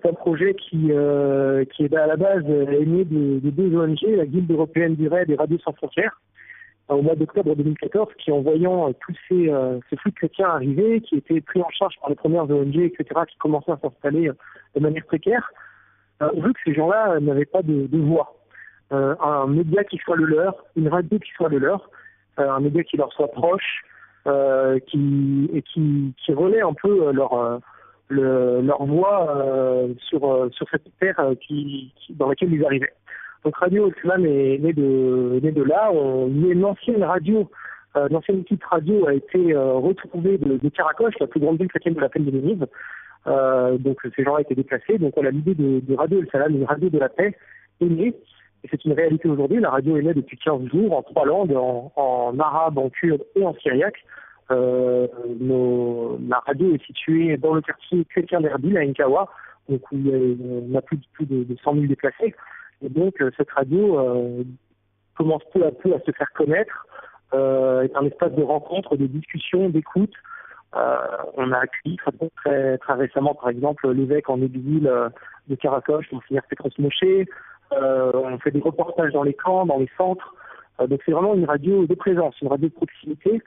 c'est un projet qui est à la base est né de deux ONG, la Guilde européenne du raid et Radio Sans Frontières, au mois d'octobre 2014, qui en voyant tous ces flux de chrétiens arriver, qui étaient pris en charge par les premières ONG, etc., qui commençaient à s'installer de manière précaire, ont vu que ces gens-là n'avaient pas de voix. Un média qui soit le leur, une radio qui soit le leur, un média qui leur soit proche, qui relaie un peu leur voix sur cette terre dans laquelle ils arrivaient. Donc Radio Islam est né de là. Une ancienne radio, l'ancienne équipe radio a été retrouvée de Karakosh, la plus grande ville chrétienne de la plaine de Ménive. Donc ces gens-là étaient déplacés. Donc voilà, l'idée de Radio Salam, une radio de la paix, est née. Et c'est une réalité aujourd'hui. La radio est née depuis 15 jours en 3 langues, en arabe, en kurde et en syriaque. La radio est située dans le quartier chrétien d'Erbil, à Nkawa, donc où on a plus de 100 000 déplacés. Et donc cette radio commence peu à peu à se faire connaître, est un espace de rencontre, de discussion, d'écoute. On a accueilli très, très récemment, par exemple, l'évêque en exil de Karakosh, Monseigneur Petros Moshe. On fait des reportages dans les camps, dans les centres. Donc c'est vraiment une radio de présence, une radio de proximité.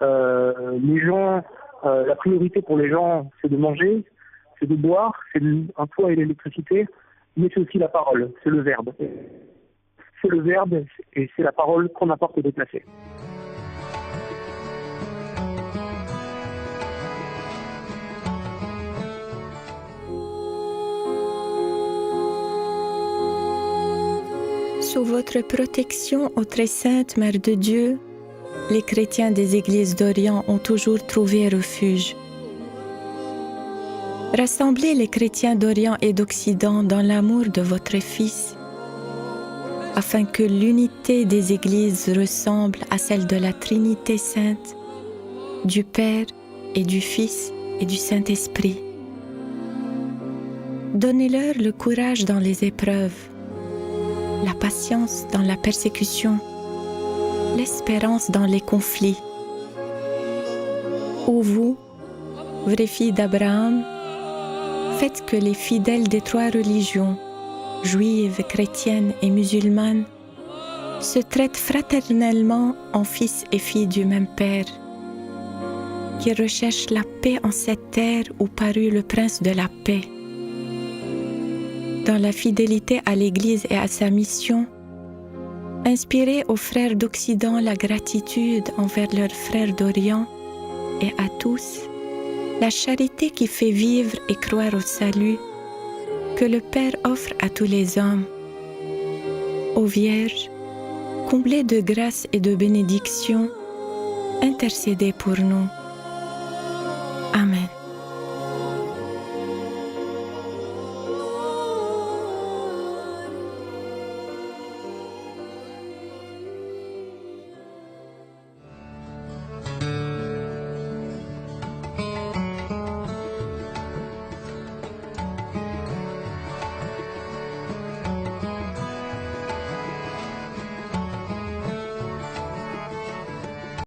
Les gens, la priorité pour les gens, c'est de manger, c'est de boire, c'est un toit et l'électricité, mais c'est aussi la parole, c'est le verbe. C'est le verbe et c'est la parole qu'on apporte aux déplacés. Sous votre protection, ô très sainte Mère de Dieu, les chrétiens des églises d'Orient ont toujours trouvé refuge. Rassemblez les chrétiens d'Orient et d'Occident dans l'amour de votre Fils, afin que l'unité des églises ressemble à celle de la Trinité sainte, du Père et du Fils et du Saint-Esprit. Donnez-leur le courage dans les épreuves, la patience dans la persécution, l'espérance dans les conflits. Ô vous, vraies filles d'Abraham, faites que les fidèles des 3 religions, juives, chrétiennes et musulmanes, se traitent fraternellement en fils et filles du même Père, qui recherchent la paix en cette terre où parut le Prince de la paix. Dans la fidélité à l'Église et à sa mission, inspirez aux frères d'Occident la gratitude envers leurs frères d'Orient et à tous la charité qui fait vivre et croire au salut que le Père offre à tous les hommes. Ô Vierge, comblée de grâce et de bénédiction, intercédez pour nous.